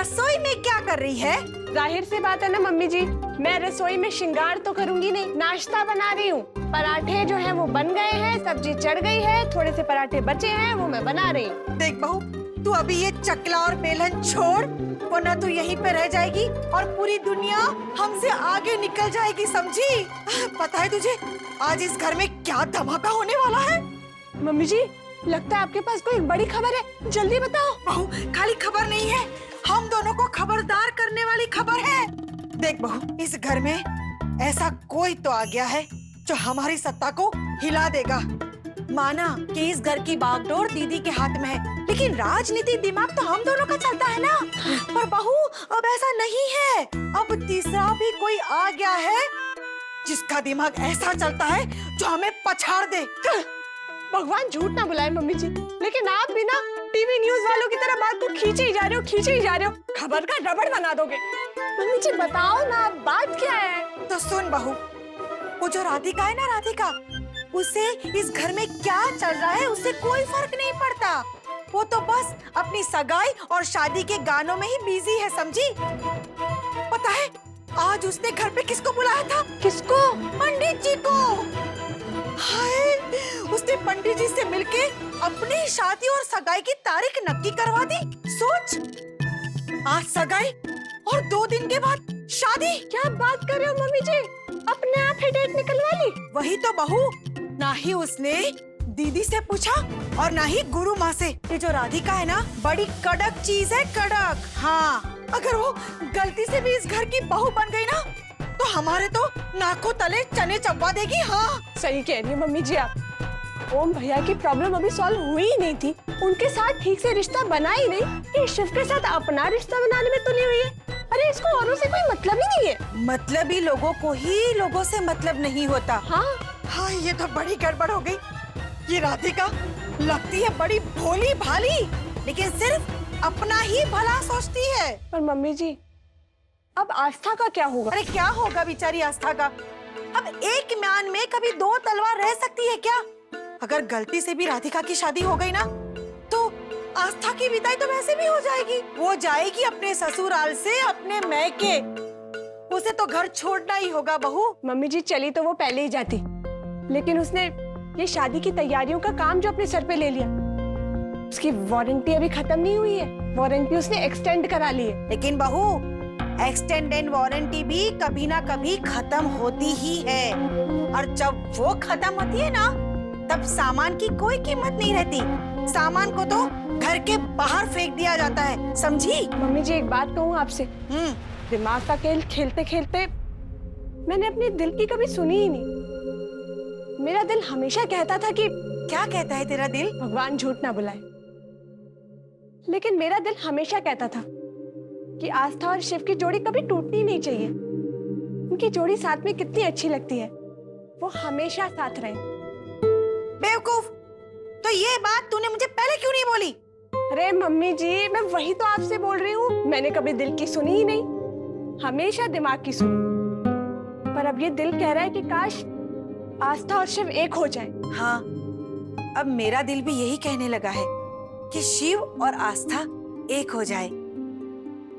रसोई में क्या कर रही है? जाहिर सी बात है ना मम्मी जी, मैं रसोई में श्रृंगार तो करूंगी नहीं, नाश्ता बना रही हूँ। पराठे जो है वो बन गए हैं, सब्जी चढ़ गई है, थोड़े से पराठे बचे हैं वो मैं बना रही हूँ। देख बहू, तू अभी ये चकला और बेलन छोड़, वरना तू यहीं पे रह जाएगी और पूरी दुनिया हमसे आगे निकल जाएगी, समझी? पता है तुझे आज इस घर में क्या धमाका होने वाला है? मम्मी जी, लगता है आपके पास कोई बड़ी खबर है, जल्दी बताओ। बहू, खाली खबर नहीं है, हम दोनों को खबरदार करने वाली खबर है। देख बहू, इस घर में ऐसा कोई तो आ गया है जो हमारी सत्ता को हिला देगा। माना कि इस घर की बागडोर दीदी के हाथ में है, लेकिन राजनीति दिमाग तो हम दोनों का चलता है ना। पर बहू, अब ऐसा नहीं है, अब तीसरा भी कोई आ गया है जिसका दिमाग ऐसा चलता है जो हमें पछाड़ दे। भगवान झूठ ना बुलाए मम्मी जी, लेकिन आप भी ना टीवी न्यूज वालों की तरह बात को खींचे ही जा रहे हो, खींचे ही जा रहे हो, खबर का रबड़ बना दोगे। मम्मी जी बताओ ना, बात क्या है? तो सुन बहू, वो जो राधिका है ना, राधिका, उसे इस घर में क्या चल रहा है उससे कोई फर्क नहीं पड़ता। वो तो बस अपनी सगाई और शादी के गानों में ही बिजी है, समझी? पता है आज उसने घर पे किसको बुलाया था? किसको? पंडित जी को। हाय, उसने पंडित जी से मिलके अपनी शादी और सगाई की तारीख नक्की करवा दी। सोच, आज सगाई और 2 दिन के बाद शादी। क्या बात कर रहे हो मम्मी जी, अपने आप ही डेट निकलवा ली? वही तो बहू, ना ही उसने दीदी से पूछा और ना ही गुरु माँ से। ये जो राधिका है ना, बड़ी कड़क चीज है, कड़क। हाँ, अगर वो गलती से भी इस घर की बहू बन गई ना, तो हमारे तो नाकों तले चने चबवा देगी। हाँ सही कह रही है मम्मी जी आप। ओम भैया की प्रॉब्लम अभी सॉल्व हुई ही नहीं थी, उनके साथ ठीक से रिश्ता बना ही नहीं, ये शिव के साथ अपना रिश्ता बनाने में तुली हुई है। अरे इसको औरों से कोई मतलब ही नहीं है। मतलबी लोगों को ही लोगों से मतलब नहीं होता। हाँ हाँ, ये तो बड़ी गड़बड़ हो गई। ये राधिका लगती है बड़ी भोली भाली, लेकिन सिर्फ अपना ही भला सोचती है। पर मम्मी जी, अब आस्था का क्या होगा? अरे क्या होगा बेचारी आस्था का? अब एक म्यान में कभी 2 तलवार रह सकती है क्या? अगर गलती से भी राधिका की शादी हो गई ना, तो आस्था की विदाई तो वैसे भी हो जाएगी। वो जाएगी अपने ससुराल से अपने मैके। उसे तो घर छोड़ना ही होगा बहू। मम्मी जी चली तो वो पहले ही जाती, लेकिन उसने ये शादी की तैयारियों का काम जो अपने सर पे ले लिया, उसकी वारंटी अभी खत्म नहीं हुई है, वारंटी उसने एक्सटेंड करा ली है। लेकिन बहू, एक्सटेंडेड वारंटी भी कभी ना कभी खत्म होती ही है, और जब वो खत्म होती है ना, तब सामान की कोई कीमत नहीं रहती। सामान को तो घर के बाहर फेंक दिया जाता है, समझी? मम्मी जी एक बात कहूँ आपसे, दिमाग का खेल खेलते खेलते मैंने अपने दिल की कभी सुनी ही नहीं। मेरा दिल हमेशा कहता था कि, क्या कहता है तेरा दिल? भगवान झूठ ना बुलाए, लेकिन मेरा दिल हमेशा कहता था कि आस्था और शिव की जोड़ी कभी टूटनी नहीं चाहिए। उनकी जोड़ी साथ में कितनी अच्छी लगती है, वो हमेशा साथ रहे। बेवकूफ, तो ये बात तूने मुझे पहले क्यों नहीं बोली? अरे मम्मी जी, मैं वही तो आपसे बोल रही हूँ, मैंने कभी दिल की सुनी ही नहीं, हमेशा दिमाग की सुनी। पर अब ये दिल कह रहा है कि काश आस्था और शिव एक हो जाए। हाँ, अब मेरा दिल भी यही कहने लगा है कि शिव और आस्था एक हो जाए।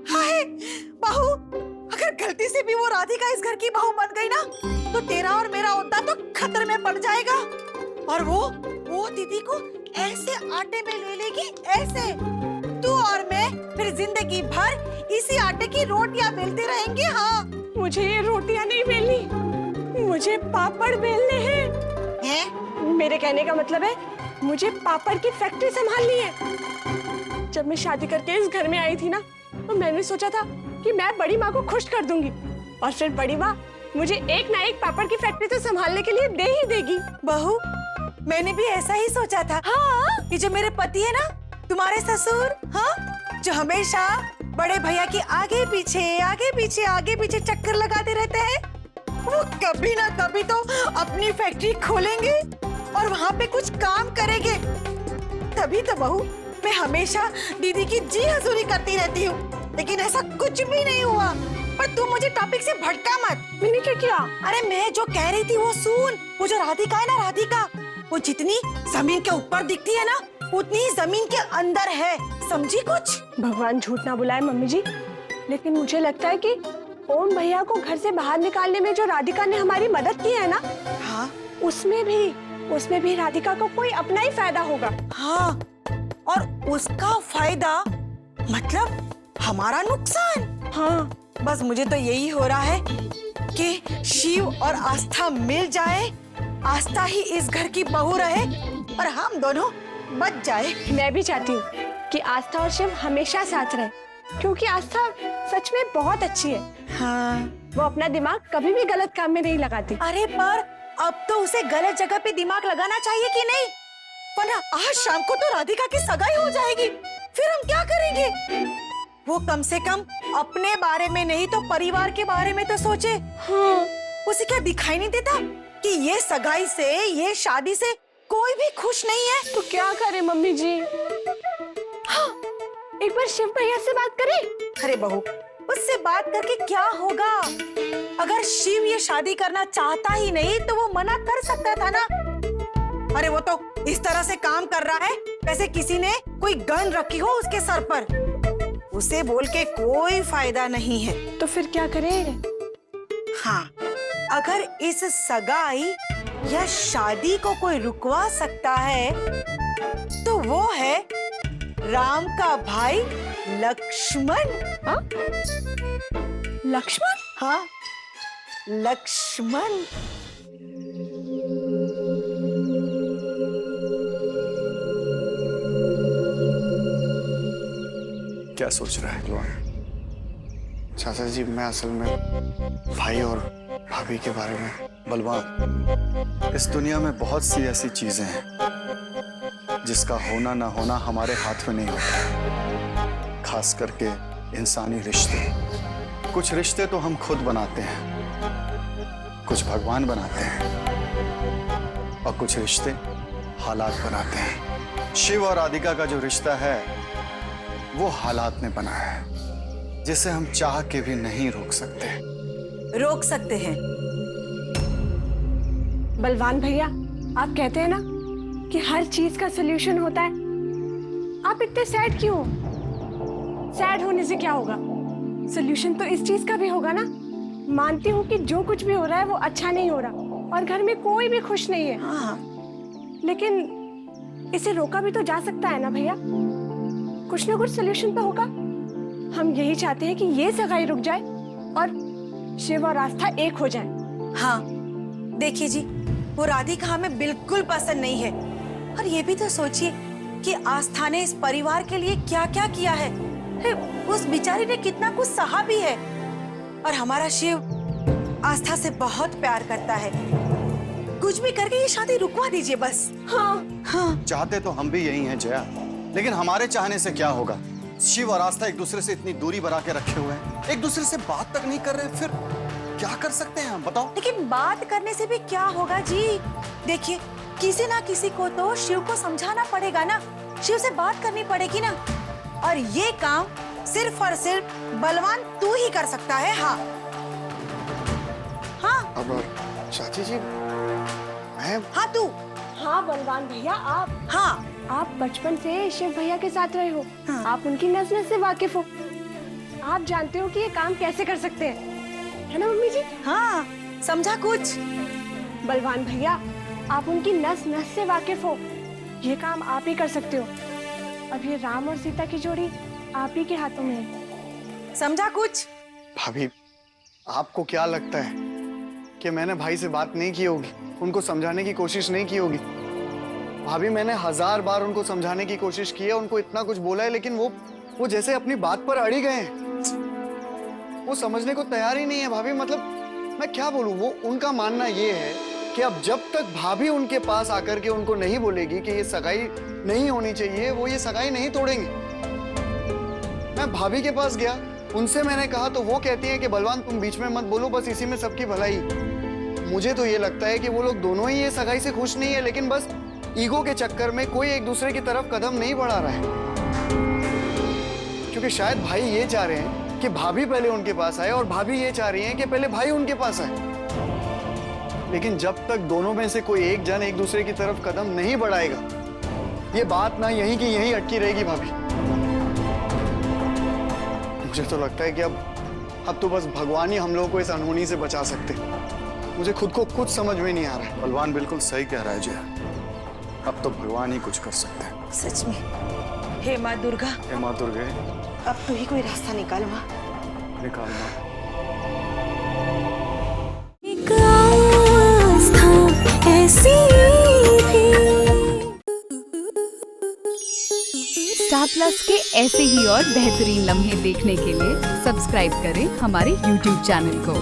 हाय बहू, अगर गलती से भी वो राधिका इस घर की बहू बन गई ना, तो तेरा और मेरा ओहदा तो खतरे में पड़ जाएगा। और वो दीदी को ऐसे आटे में ले लेगी, ऐसे। तू और मैं फिर जिंदगी भर इसी आटे की रोटियां बेलते रहेंगे। हाँ, मुझे ये रोटियां नहीं बेलनी, मुझे पापड़ बेलने हैं। मेरे कहने का मतलब है, मुझे पापड़ की फैक्ट्री संभालनी है। जब मैं शादी करके इस घर में आई थी ना, तो मैंने सोचा था कि मैं बड़ी माँ को खुश कर दूंगी, और फिर बड़ी माँ मुझे एक ना एक पापड़ की फैक्ट्री तो संभालने के लिए दे ही देगी। बहू, मैंने भी ऐसा ही सोचा था। हाँ, ये जो मेरे पति है ना, तुम्हारे ससुर, हाँ, जो हमेशा बड़े भैया की आगे पीछे चक्कर लगाते रहते हैं, वो कभी ना कभी तो अपनी फैक्ट्री खोलेंगे और वहाँ पे कुछ काम करेंगे। तभी तो बहू, मैं हमेशा दीदी की जी हजूरी करती रहती हूँ, लेकिन ऐसा कुछ भी नहीं हुआ। पर तू मुझे टॉपिक से भटका मत। मैंने क्या किया? अरे मैं जो कह रही थी वो सुन। वो जो राधिका है ना, राधिका, वो जितनी जमीन के ऊपर दिखती है ना, उतनी ही जमीन के अंदर है, समझी कुछ? भगवान झूठ ना बुलाए मम्मी जी, लेकिन मुझे लगता है कि ओम भैया को घर से बाहर निकालने में जो राधिका ने हमारी मदद की है ना, हाँ उसमें भी राधिका को कोई अपना ही फायदा होगा। हाँ, और उसका फायदा मतलब हमारा नुकसान। हाँ, बस मुझे तो यही हो रहा है कि शिव और आस्था मिल जाए, आस्था ही इस घर की बहू रहे और हम दोनों बच जाए। मैं भी चाहती हूँ कि आस्था और शिव हमेशा साथ रहे, क्योंकि आस्था सच में बहुत अच्छी है। हाँ, वो अपना दिमाग कभी भी गलत काम में नहीं लगाती। अरे पर अब तो उसे गलत जगह पे दिमाग लगाना चाहिए कि नहीं? वरना आज शाम को तो राधिका की सगाई हो जाएगी, फिर हम क्या करेंगे? वो कम से कम अपने बारे में नहीं तो परिवार के बारे में तो सोचे। हाँ, उसे क्या दिखाई नहीं देता कि ये सगाई से, ये शादी से कोई भी खुश नहीं है? तो क्या करे मम्मी जी? हाँ, एक बार शिव भैया से बात करें। अरे बहू, उससे बात करके क्या होगा? अगर शिव ये शादी करना चाहता ही नहीं तो वो मना कर सकता था ना। अरे वो तो इस तरह से काम कर रहा है जैसे किसी ने कोई गन रखी हो उसके सर पर। उसे बोल के कोई फायदा नहीं है। तो फिर क्या करें? हाँ, अगर इस सगाई या शादी को कोई रुकवा सकता है तो वो है राम का भाई लक्ष्मण। हाँ? लक्ष्मण? हाँ, लक्ष्मण। क्या सोच रहा है बलवान? चाचा जी, मैं असल में भाई और भाभी के बारे में। बलवान, इस दुनिया में बहुत सी ऐसी चीजें हैं जिसका होना ना होना हमारे हाथ में नहीं होता, खास करके इंसानी रिश्ते। कुछ रिश्ते तो हम खुद बनाते हैं, कुछ भगवान बनाते हैं और कुछ रिश्ते हालात बनाते हैं। शिव और राधिका का जो रिश्ता है वो हालात ने बनाया है, जिसे हम चाह के भी नहीं रोक सकते। रोक सकते हैं। बलवान भैया, आप कहते हैं ना कि हर चीज का सलूशन होता है। आप इतने सैड क्यों? सैड होने से क्या होगा? सलूशन तो इस चीज का भी होगा ना। मानती हूँ कि जो कुछ भी हो रहा है वो अच्छा नहीं हो रहा और घर में कोई भी खुश नहीं है। हाँ, लेकिन इसे रोका भी तो जा सकता है ना भैया। कुछ ना कुछ सलूशन तो होगा। हम यही चाहते हैं कि ये सगाई रुक जाए और शिव और आस्था एक हो जाए। हाँ, देखिए जी, वो राधिका हमें बिल्कुल पसंद नहीं है। और ये भी तो सोचिए कि आस्था ने इस परिवार के लिए क्या क्या किया है। उस बेचारी ने कितना कुछ सहा भी है। और हमारा शिव आस्था से बहुत प्यार करता है। कुछ भी करके ये शादी रुकवा दीजिए बस। हाँ, हाँ, चाहते तो हम भी यही हैं जया, लेकिन हमारे चाहने से क्या होगा? शिव और आस्था एक दूसरे से इतनी दूरी बना के रखे हुए हैं, एक दूसरे से बात तक नहीं कर रहे, फिर क्या कर सकते हैं हम, बताओ? लेकिन बात करने से भी क्या होगा जी? देखिए, किसी ना किसी को तो शिव को समझाना पड़ेगा ना। शिव से बात करनी पड़ेगी ना। और ये काम सिर्फ और सिर्फ बलवान तू ही कर सकता है। हाँ, हाँ, अब चाची जी, मैं हाँ तू। हाँ बलवान भैया, आप बचपन से शिव भैया के साथ रहे हो। हाँ। आप उनकी नस नस से वाकिफ हो। आप जानते हो कि ये काम कैसे कर सकते हैं, है ना मम्मी जी? हाँ, समझा कुछ? बलवान भैया, आप उनकी नस नस से वाकिफ हो। ये काम आप ही कर सकते हो। अब ये राम और सीता की जोड़ी आप ही के हाथों में है। समझा कुछ? भाभी, आपको क्या लगता है कि मैंने भाई से बात नहीं की होगी, उनको समझाने की कोशिश नहीं की होगी? भाभी, मैंने 1000 बार उनको समझाने की कोशिश की है, उनको इतना कुछ बोला है, लेकिन वो जैसे अपनी बात पर अड़ी गए हैं। वो समझने को तैयार ही नहीं है भाभी। मतलब मैं क्या बोलूं, वो उनका मानना ये है कि अब जब तक भाभी उनके पास आकर के उनको नहीं बोलेगी कि ये सगाई नहीं होनी चाहिए, वो ये सगाई नहीं तोड़ेंगे। मैं भाभी के पास गया, उनसे मैंने कहा तो वो कहती है कि बलवान तुम बीच में मत बोलो, बस इसी में सबकी भलाई। मुझे तो ये लगता है कि वो लोग दोनों ही ये सगाई से खुश नहीं है, लेकिन बस ईगो के चक्कर में कोई एक दूसरे की तरफ कदम नहीं बढ़ा रहा है। क्योंकि शायद भाई ये चाह रहे हैं कि भाभी पहले उनके पास आए और भाभी ये चाह रही हैं कि पहले भाई उनके पास आए। लेकिन जब तक दोनों में से कोई एक जन एक दूसरे की तरफ कदम नहीं बढ़ाएगा, ये बात ना यहीं की यहीं अटकी रहेगी भाभी। मुझे तो लगता है कि अब तो बस भगवान ही हम लोगों को इस अनहोनी से बचा सकते। मुझे खुद को कुछ समझ में नहीं आ रहा है। बलवान बिल्कुल सही कह रहा है जया, अब तो भगवान ही कुछ कर सकते हैं। सच में। हे माँ दुर्गा, हे माँ दुर्गे, अब तू ही कोई रास्ता निकाल माँ। निकाल माँ। एक आस्था ऐसी भी। स्टार प्लस के ऐसे ही और बेहतरीन लम्हे देखने के लिए सब्सक्राइब करें हमारे YouTube चैनल को।